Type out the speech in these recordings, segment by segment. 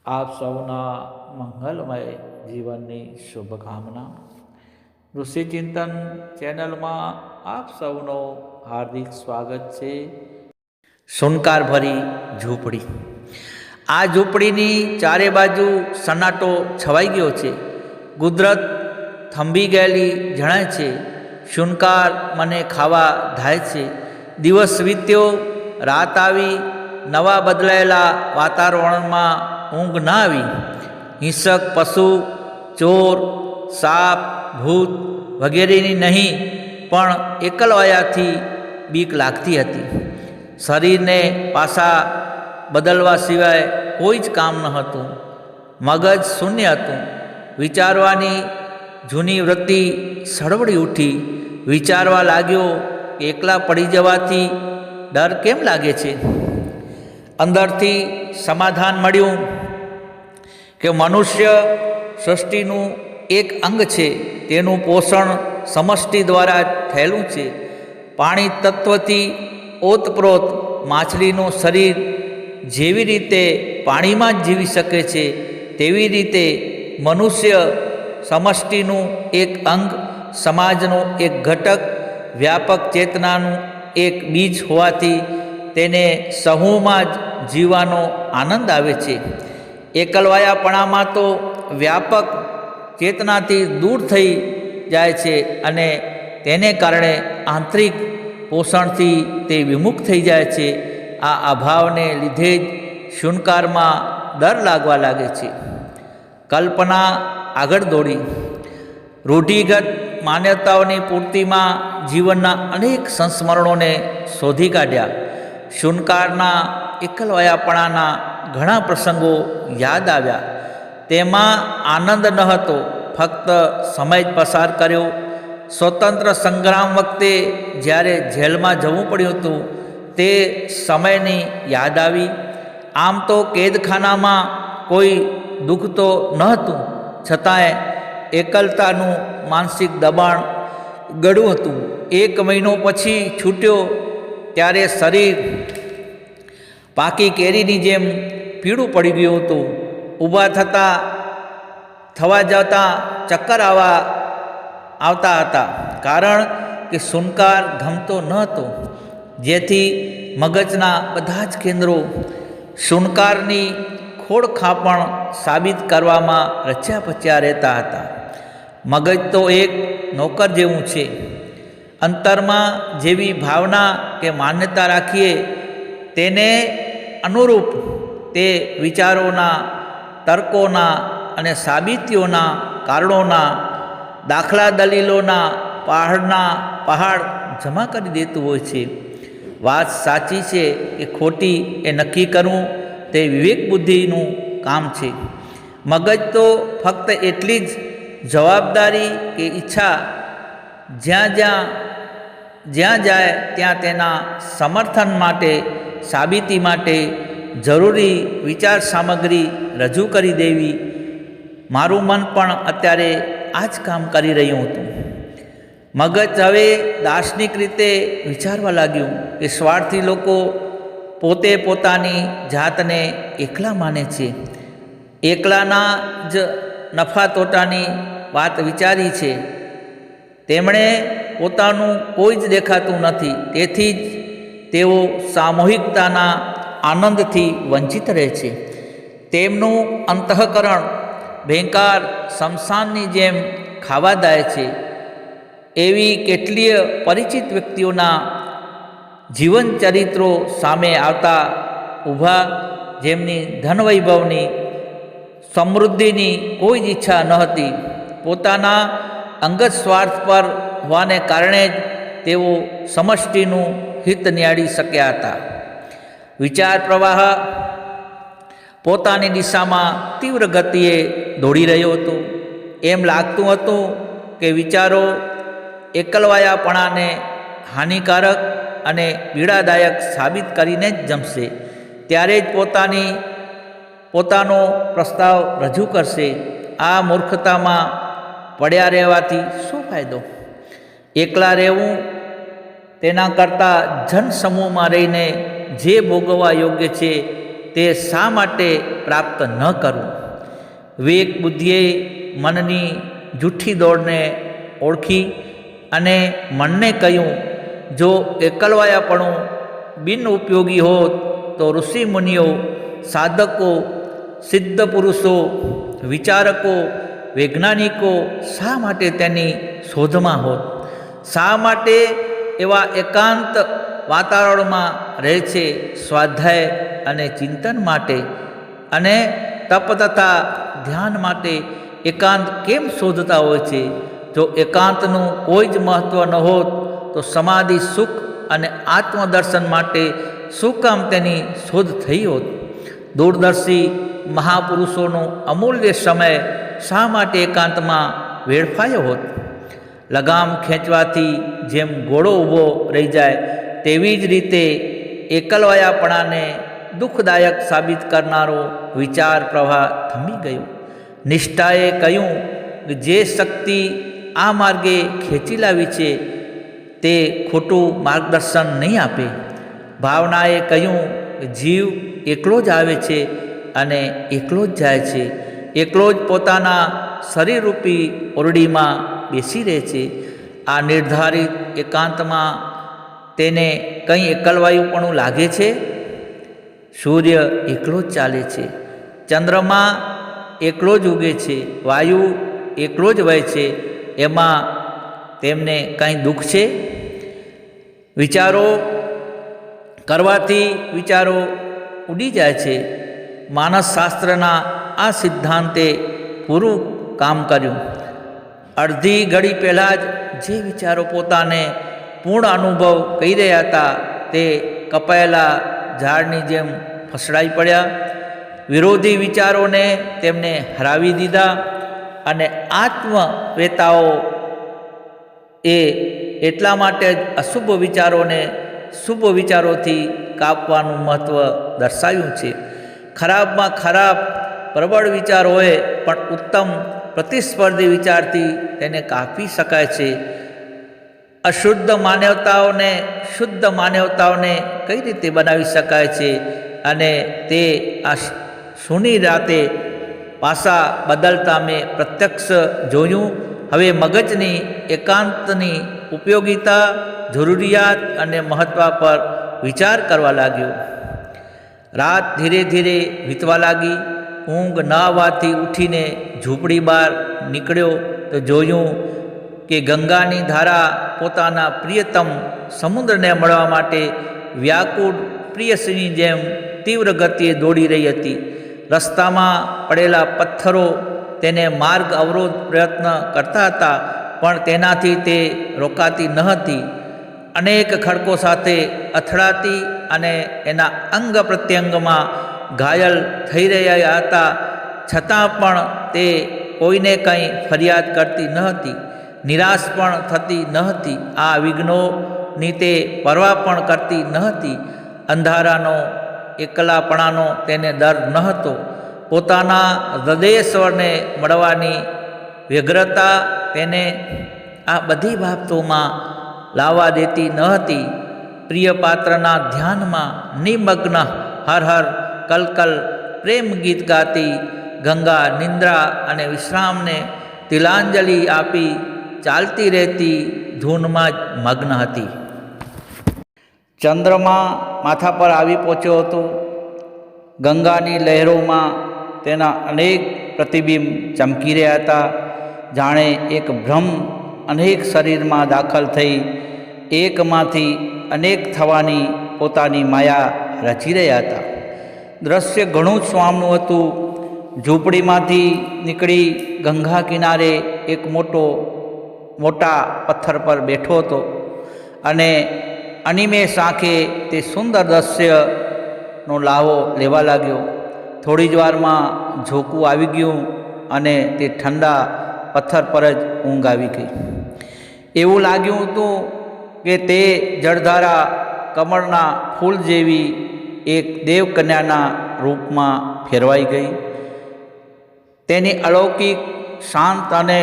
આપ સૌના મંગલમય જીવનની શુભકામના. ઋષિચિંતન ચેનલમાં આપ સૌનો હાર્દિક સ્વાગત છે. સુનકાર ભરી ઝૂંપડી. આ ઝૂંપડીની ચારે બાજુ સન્નાટો છવાઈ ગયો છે. કુદરત થંભી ગયેલી જણાય છે. શુનકાર મને ખાવા ધાય છે. દિવસ વીત્યો, રાત આવી, નવા બદલાયેલા વાતાવરણમાં ઊંઘ ના આવી. હિંસક પશુ, ચોર, સાપ, ભૂત વગેરેની નહીં, પણ એકલવાયાથી બીક લાગતી હતી. શરીરને પાછા બદલવા સિવાય કોઈ જ કામ ન હતું. મગજ શૂન્ય હતું. વિચારવાની જૂની વૃત્તિ સળવડી ઉઠી. વિચારવા લાગ્યો કે એકલા પડી જવાથી ડર કેમ લાગે છે. અંદરથી સમાધાન મળ્યું કે મનુષ્ય સૃષ્ટિનું એક અંગ છે. તેનું પોષણ સમષ્ટિ દ્વારા થયેલું છે. પાણી તત્વથી ઓતપ્રોત માછલીનું શરીર જેવી રીતે પાણીમાં જ જીવી શકે છે, તેવી રીતે મનુષ્ય સમષ્ટિનું એક અંગ, સમાજનું એક ઘટક, વ્યાપક ચેતનાનું એક બીજ હોવાથી તેને સમૂહમાં જ જીવવાનો આનંદ આવે છે. એકલવાયાપણામાં તો વ્યાપક ચેતનાથી દૂર થઈ જાય છે અને તેને કારણે આંતરિક પોષણથી તે વિમુખ થઈ જાય છે. આ અભાવને લીધે જ શુનકારમાં ડર લાગવા લાગે છે. કલ્પના આગળ દોડી. રૂઢિગત માન્યતાઓની પૂર્તિમાં જીવનના અનેક સંસ્મરણોને શોધી કાઢ્યા. શુનકારના એકલવાયાપણાના ઘણા પ્રસંગો યાદ આવ્યા. તેમાં આનંદ ન હતો, ફક્ત સમય જ પસાર કર્યો. સ્વતંત્ર સંગ્રામ વખતે જ્યારે જેલમાં જવું પડ્યું હતું, તે સમયની યાદ આવી. આમ તો કેદખાનામાં કોઈ દુઃખ તો ન હતું, છતાંય એકલતાનું માનસિક દબાણ ગળું હતું. 1 મહિનો પછી છૂટ્યો ત્યારે શરીર પાકી કેરીની જેમ પીળું પડી ગયું હતું. ઊભા થવા જતાં ચક્કર આવતા હતા, કારણ કે શુનકાર ગમતો ન હતો. જેથી મગજના બધા જ કેન્દ્રો શુનકારની ખોડખાપણ સાબિત કરવામાં રચ્યા પચ્યા રહેતા હતા. મગજ તો એક નોકર જેવું છે. અંતરમાં જેવી ભાવના કે માન્યતા રાખીએ તેને અનુરૂપ તે વિચારોના, તર્કોના અને સાબિતીઓના, કારણોના, દાખલા દલીલોના પહાડ જમા કરી દેતું હોય છે. વાત સાચી છે કે ખોટી એ નક્કી કરવું તે વિવેક બુદ્ધિનું કામ છે. મગજ તો ફક્ત એટલી જ જવાબદારી કે ઈચ્છા જ્યાં જાય ત્યાં તેના સમર્થન માટે, સાબિતી માટે જરૂરી વિચાર સામગ્રી રજૂ કરી દેવી. મારું મન પણ અત્યારે આ જ કામ કરી રહ્યું હતું. મગજ હવે દાર્શનિક રીતે વિચારવા લાગ્યું કે સ્વાર્થી લોકો પોતે પોતાની જાતને એકલા માને છે. એકલાના જ નફા તોટાની વાત વિચારી છે. તેમણે પોતાનું કોઈ જ દેખાતું નથી, તેથી જ તેઓ સામૂહિકતાના આનંદથી વંચિત રહે છે. તેમનું અંતઃકરણ ભયંકર શમશાનની જેમ ખાવાદાય છે. એવી કેટલીય પરિચિત વ્યક્તિઓના જીવન ચરિત્રો સામે આવતા ઊભા, જેમની ધનવૈભવની, સમૃદ્ધિની કોઈ જ ઈચ્છા ન હતી. પોતાના અંગત સ્વાર્થ પર હોવાને કારણે જ તેઓ સમષ્ટિનું હિત નિહાળી શક્યા હતા. વિચાર પ્રવાહ પોતાની દિશામાં તીવ્ર ગતિએ દોડી રહ્યો હતો. એમ લાગતું હતું કે વિચારો એકલવાયાપણાને હાનિકારક અને પીડાદાયક સાબિત કરીને જ જમશે. ત્યારે જ પોતાનો પ્રસ્તાવ રજૂ કરશે. આ મૂર્ખતામાં પડ્યા રહેવાથી શું ફાયદો? એકલા રહેવું તેના કરતાં જનસમૂહમાં રહીને જે ભોગવવા યોગ્ય છે તે શા માટે પ્રાપ્ત ન કરવું? વિવેક બુદ્ધિએ મનની જૂઠી દોડને ઓળખી અને મનને કહ્યું, જો એકલવાયાપણું બિન ઉપયોગી હોત તો ઋષિ મુનિઓ, સાધકો, સિદ્ધ પુરુષો, વિચારકો, વૈજ્ઞાનિકો શા માટે તેની શોધમાં હોત? શા માટે એવા એકાંત વાતાવરણમાં રહે છે સ્વાધ્યાય અને ચિંતન માટે, અને તપ તથા ધ્યાન માટે એકાંત કેમ શોધતા હોય છે? જો એકાંતનું કોઈ જ મહત્ત્વ ન હોત તો સમાધિ સુખ અને આત્મદર્શન માટે શું કામ તેની શોધ થઈ હોત? દૂરદર્શી મહાપુરુષોનો અમૂલ્ય સમય શા માટે એકાંતમાં વેડફાયો હોત? લગામ ખેંચવાથી જેમ ઘોડો ઊભો રહી જાય તેવી જ રીતે એકલવાયાપણાને દુઃખદાયક સાબિત કરનારો વિચાર પ્રવાહ થમી ગયો. નિષ્ઠાએ કહ્યું કે જે શક્તિ આ માર્ગે ખેંચી લાવી છે તે ખોટું માર્ગદર્શન નહીં આપે. ભાવનાએ કહ્યું કે જીવ એકલો જ આવે છે અને એકલો જ જાય છે, એકલો જ પોતાના શરીરરૂપી ઓરડીમાં બેસી રહે છે. આ નિર્ધારિત એકાંતમાં તેને કંઈ એકલવાયુપણું લાગે છે? સૂર્ય એકલો જ ચાલે છે, ચંદ્રમા એકલો જ ઉગે છે, વાયુ એકલો જ વહે છે, એમાં તેમને કંઈ દુઃખ છે? વિચારો કરવાથી વિચારો ઉડી જાય છે. માનસશાસ્ત્રના આ સિદ્ધાંતે પૂરું કામ કર્યું. અડધી ઘડી પહેલાં જ જે વિચારો પોતાને પૂર્ણ અનુભવ કહી રહ્યા હતા તે કપાયેલા ઝાડની જેમ ફસડાઈ પડ્યા. વિરોધી વિચારોને તેમને હરાવી દીધા અને આત્મવેતાઓ એ એટલા માટે જ અશુભ વિચારોને શુભ વિચારોથી કાપવાનું મહત્ત્વ દર્શાવ્યું છે. ખરાબમાં ખરાબ પ્રબળ વિચાર હોય પણ ઉત્તમ પ્રતિસ્પર્ધી વિચારથી તેને કાપી શકાય છે. અશુદ્ધ માનવતાઓને શુદ્ધ માનવતાઓને કઈ રીતે બનાવી શકાય છે? અને તે આ સૂની રાતે પાસા બદલતા મેં પ્રત્યક્ષ જોયું. હવે મગજની એકાંતની ઉપયોગિતા, જરૂરિયાત અને મહત્ત્વ પર વિચાર કરવા લાગ્યો. રાત ધીરે ધીરે વીતવા લાગી. ઊંઘ ન આવવાથી ઉઠીને ઝૂંપડી બહાર નીકળ્યો તો જોયું કે ગંગાની ધારા પોતાના પ્રિયતમ સમુદ્રને મળવા માટે વ્યાકુળ પ્રિયસીની જેમ તીવ્ર ગતિએ દોડી રહી હતી. રસ્તામાં પડેલા પથ્થરો તેને માર્ગ અવરોધ પ્રયત્ન કરતા હતા, પણ તેનાથી તે રોકાતી ન હતી. અનેક ખડકો સાથે અથડાતી અને એના અંગ પ્રત્યંગમાં ઘાયલ થઈ રહ્યા હતા, છતાં પણ તે કોઈને કંઈ ફરિયાદ કરતી ન હતી, નિરાશ પણ થતી ન હતી. આ વિઘ્નોની તે પરવા પણ કરતી ન હતી. અંધારાનો, એકલાપણાનો તેને ડર ન હતો. પોતાના હૃદયેશ્વરને મળવાની વ્યગ્રતા તેને આ બધી બાબતોમાં લાવવા દેતી ન હતી. પ્રિય પાત્રના ધ્યાનમાં નિમગ્ન હર હર કલકલ પ્રેમ ગીત ગાતી ગંગા નિંદ્રા અને વિશ્રામને તિલાંજલિ આપી ચાલતી રહેતી ધૂનમાં જ મગ્ન હતી. ચંદ્રમા માથા પર આવી પહોંચ્યો હતો. ગંગાની લહેરોમાં તેના અનેક પ્રતિબિંબ ચમકી રહ્યા હતા. જાણે એક ભ્રમ અનેક શરીરમાં દાખલ થઈ એકમાંથી અનેક થવાની પોતાની માયા રચી રહ્યા હતા. દૃશ્ય ઘણું જ સ્વામનું હતું. ઝૂંપડીમાંથી નીકળી ગંગા કિનારે એક મોટા પથ્થર પર બેઠો હતો અને અનિમેષ આંખે તે સુંદર દૃશ્યનો લાવો લેવા લાગ્યો. થોડી જ વારમાં ઝોકું આવી ગયું અને તે ઠંડા પથ્થર પર જ ઊંઘ આવી ગઈ. એવું લાગ્યું હતું કે તે જળધારા કમળના ફૂલ જેવી એક દેવકન્યાના રૂપમાં ફેરવાઈ ગઈ. તેની અલૌકિક, શાંત અને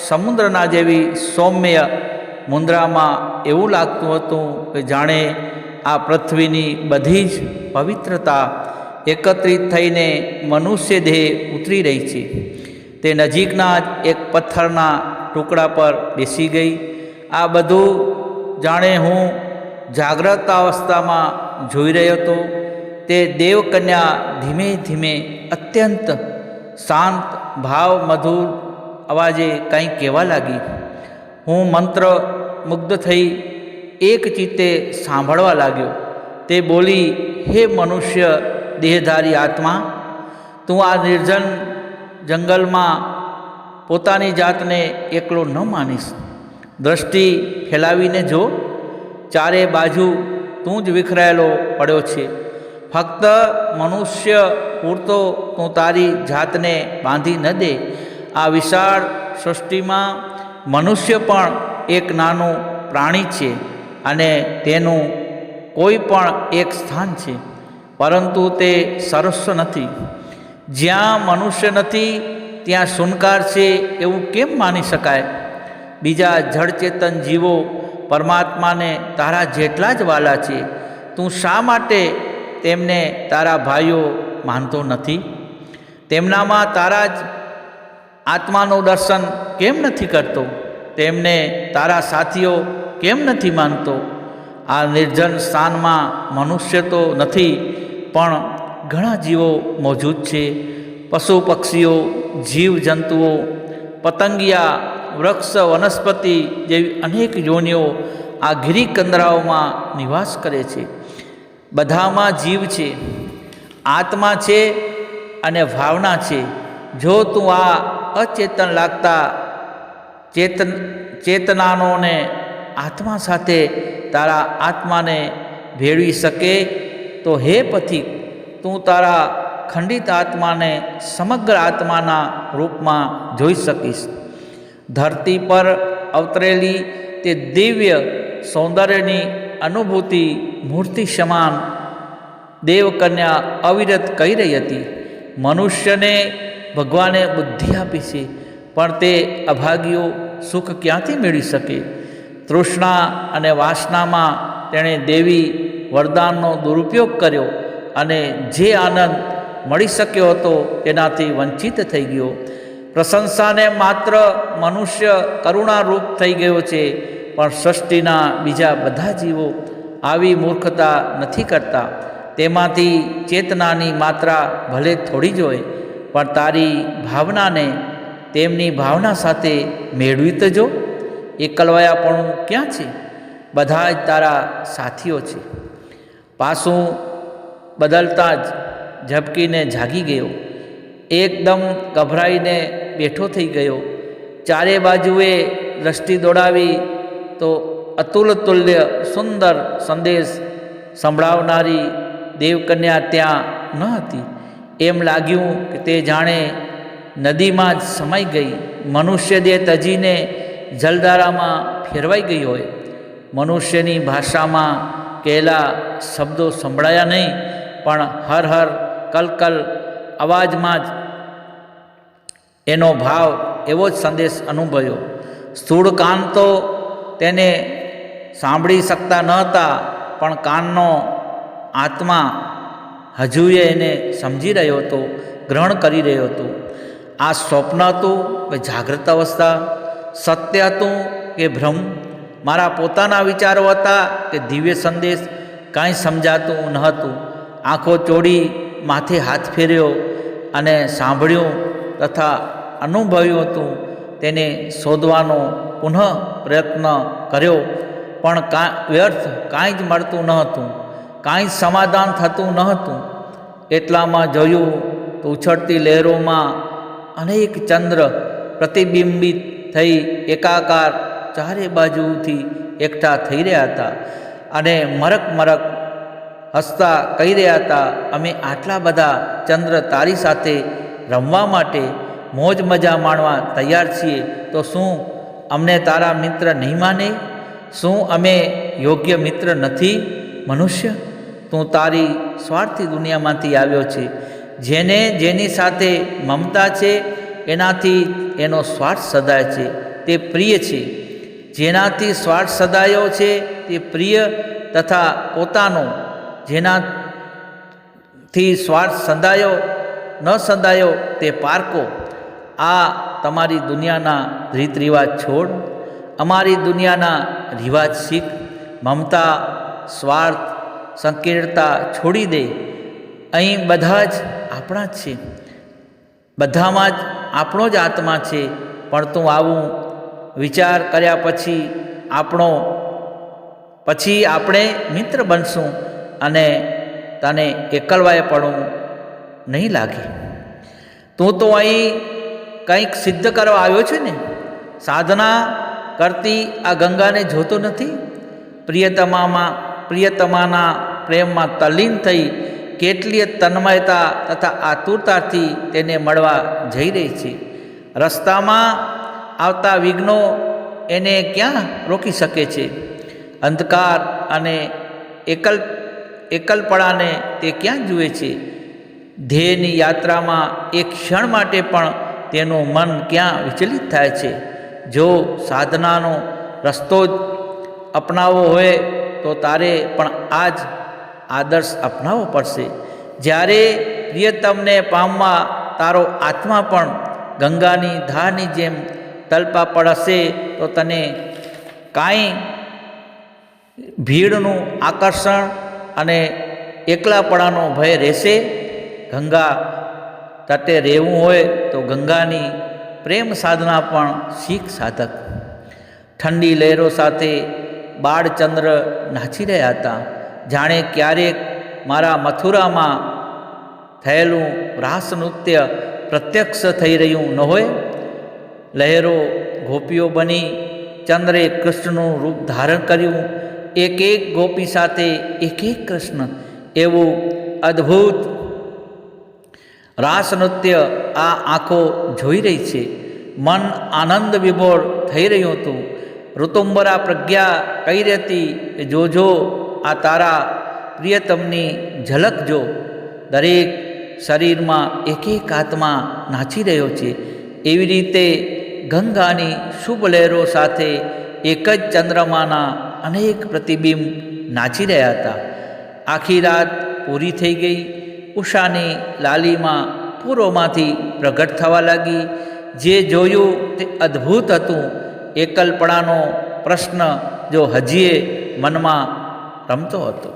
સમુદ્રના જેવી સૌમ્ય મુદ્રામાં એવું લાગતું હતું કે જાણે આ પૃથ્વીની બધી જ પવિત્રતા એકત્રિત થઈને મનુષ્ય દેહ ઉતરી રહી છે. તે નજીકના જ એક પથ્થરના ટુકડા પર બેસી ગઈ. આ બધું જાણે હું જાગ્રત અવસ્થામાં જોઈ રહ્યો હતો. તે દેવકન્યા ધીમે ધીમે અત્યંત શાંત ભાવ મધુર અવાજે કંઈ કહેવા લાગી. હું મંત્ર મુગ્ધ થઈ એક ચિત્તે સાંભળવા લાગ્યો. તે બોલી, હે મનુષ્ય દેહધારી આત્મા, તું આ નિર્જન જંગલમાં પોતાની જાતને એકલો ન માનીશ. દ્રષ્ટિ ફેલાવીને જો, ચારે બાજુ તું જ વિખરાયેલો પડ્યો છે. ફક્ત મનુષ્ય પૂરતો તું તારી જાતને બાંધી ન દે. આ વિશાળ સૃષ્ટિમાં મનુષ્ય પણ એક નાનું પ્રાણી છે અને તેનું કોઈ પણ એક સ્થાન છે, પરંતુ તે સર્વસ્વ નથી. જ્યાં મનુષ્ય નથી ત્યાં શુનકાર છે એવું કેમ માની શકાય? બીજા જળચેતન જીવો પરમાત્માને તારા જેટલા જ વાલા છે. તું શા માટે તેમને તારા ભાઈઓ માનતો નથી? તેમનામાં તારા જ આત્માનું દર્શન કેમ નથી કરતો? તેમને તારા સાથીઓ કેમ નથી માનતો? આ નિર્જન સ્થાનમાં મનુષ્ય તો નથી, પણ ઘણા જીવો મોજૂદ છે. પશુ પક્ષીઓ, જીવજંતુઓ, પતંગિયા, વૃક્ષ, વનસ્પતિ જેવી અનેક યોનિઓ આ ગિરિકંદરાઓમાં નિવાસ કરે છે. બધામાં જીવ છે, આત્મા છે અને ભાવના છે. જો તું આ અચેતન લાગતા ચેતનાનોને આત્મા સાથે તારા આત્માને ભેળવી શકે તો હે પથિક, તું તારા ખંડિત આત્માને સમગ્ર આત્માના રૂપમાં જોઈ શકીશ. ધરતી પર અવતરેલી તે દિવ્ય સૌંદર્યની અનુભૂતિ મૂર્તિ સમાન દેવકન્યા અવિરત કહી રહી હતી. મનુષ્યને ભગવાને બુદ્ધિ આપી છે, પણ તે અભાગીઓ સુખ ક્યાંથી મેળવી શકે? તૃષ્ણા અને વાસનામાં તેણે દેવી વરદાનનો દુરુપયોગ કર્યો અને જે આનંદ મળી શક્યો હતો તેનાથી વંચિત થઈ ગયો. પ્રશંસાને માત્ર મનુષ્ય કરુણારૂપ થઈ ગયો છે, પણ સૃષ્ટિના બીજા બધા જીવો આવી મૂર્ખતા નથી કરતા. તેમાંથી ચેતનાની માત્રા ભલે થોડી જ હોય, પણ તારી ભાવનાને તેમની ભાવના સાથે મેળવી તો જો. એકલવાયાપણું ક્યાં છે? બધા જ તારા સાથીઓ છે. પાછું બદલતા જ ઝબકીને જાગી ગયો. એકદમ ગભરાઈને બેઠો થઈ ગયો. ચારે બાજુએ દ્રષ્ટિ દોડાવી તો અતુલતુલ્ય સુંદર સંદેશ સંભળાવનારી દેવકન્યા ત્યાં ન હતી. એમ લાગ્યું કે તે જાણે નદીમાં જ સમાઈ ગઈ. મનુષ્ય દેહ તજીને જલધારામાં ફેરવાઈ ગઈ હોય. મનુષ્યની ભાષામાં કહેલા શબ્દો સંભળાયા નહીં, પણ હર હર કલકલ અવાજમાં જ એનો ભાવ એવો જ સંદેશ અનુભવ્યો. સ્થૂળ કાન તો તેને સાંભળી શકતા ન હતા, પણ કાનનો આત્મા હજુએ એને સમજી રહ્યો હતો, ગ્રહણ કરી રહ્યો હતો. આ સ્વપ્ન હતું કે જાગ્રત અવસ્થા? સત્ય હતું કે ભ્રમ? મારા પોતાના વિચારો હતા કે દિવ્ય સંદેશ? કાંઈ સમજાતું ન હતું. આંખો ચોડી માથે હાથ ફેર્યો અને સાંભળ્યું તથા અનુભવ્યું હતું તેને શોધવાનો પુનઃ પ્રયત્ન કર્યો, પણ વ્યર્થ. કાંઈ જ મળતું ન હતું, કાંઈ જ સમાધાન થતું ન હતું. એટલામાં જોયું તો ઉછળતી લહેરોમાં અનેક ચંદ્ર પ્રતિબિંબિત થઈ એકાકાર ચારે બાજુથી એકઠા થઈ રહ્યા હતા અને મરક મરક હસતા કહી રહ્યા હતા, અમે આટલા બધા ચંદ્ર તારી સાથે રમવા માટે મોજ મજા માણવા તૈયાર છીએ, તો શું અમને તારા મિત્ર નહીં માને? શું અમે યોગ્ય મિત્ર નથી? મનુષ્ય, તું તારી સ્વાર્થી દુનિયામાંથી આવ્યો છે. જેને જેની સાથે મમતા છે એનાથી એનો સ્વાર્થ સદાય છે, તે પ્રિય છે. જેનાથી સ્વાર્થ સદાયો છે તે પ્રિય તથા પોતાનો, જેના સ્વાર્થ સંધાયો ન સંધાયો તે પારકો. આ તમારી દુનિયાના રીત રિવાજ છોડ, અમારી દુનિયાના રિવાજ શીખ. મમતા, સ્વાર્થ, સંકીર્ણતા છોડી દે. અહીં બધા જ આપણા જ છે, બધામાં જ આપણો જ આત્મા છે. પણ તું આવું વિચાર કર્યા પછી આપણે મિત્ર બનશું અને તને એકલવાય પડવું નહીં લાગે. તું તો અહીં કંઈક સિદ્ધ કરવા આવ્યો છે ને. સાધના કરતી આ ગંગાને જોતો નથી? પ્રિયતમાના પ્રેમમાં તલ્લીન થઈ કેટલીય તન્મયતા તથા આતુરતાથી તેને મળવા જઈ રહી છે. રસ્તામાં આવતા વિઘ્નો એને ક્યાં રોકી શકે છે? અંધકાર અને એકલપણાને તે ક્યાં જુએ છે? ધ્યેયની યાત્રામાં એક ક્ષણ માટે પણ તેનું મન ક્યાં વિચલિત થાય છે? જો સાધનાનો રસ્તો જ અપનાવવો હોય તો તારે પણ આ જ આદર્શ અપનાવવો પડશે. જ્યારે પ્રિયતમને પામવા તારો આત્મા પણ ગંગાની ધારની જેમ તલપા પડશે તો તને કાંઈ ભીડનું આકર્ષણ અને એકલાપણાનો ભય રહેશે? ગંગા તટે રહેવું હોય તો ગંગાની પ્રેમ સાધના પણ શીખ સાધક. ઠંડી લહેરો સાથે બાળચંદ્ર નાચી રહ્યા હતા. જાણે ક્યારેક મારા મથુરામાં થયેલું રાસ નૃત્ય પ્રત્યક્ષ થઈ રહ્યું ન હોય. લહેરો ગોપીઓ બની, ચંદ્રે કૃષ્ણનું રૂપ ધારણ કર્યું. એક એક ગોપી સાથે એક એક કૃષ્ણ. એવું અદ્ભુત રાસ નૃત્ય આ આંખો જોઈ રહી છે. મન આનંદ વિભોર થઈ રહ્યું હતું. ઋતુંબરા પ્રજ્ઞા કહી રહેતી, જોજો આ તારા પ્રિયતમની ઝલક જો. દરેક શરીરમાં એક એક આત્મા નાચી રહ્યો છે. એવી રીતે ગંગાની શુભ લહેરો સાથે એક જ ચંદ્રમાના અનેક પ્રતિબિંબ નાચી રહ્યા હતા. આખી રાત પૂરી થઈ ગઈ. ઉષાની લાલીમાં પૂર્વમાંથી પ્રગટ થવા લાગી. જે જોયું તે અદ્ભુત હતું. એકલપણાનો પ્રશ્ન જો હજીએ મનમાં રમતો હતો.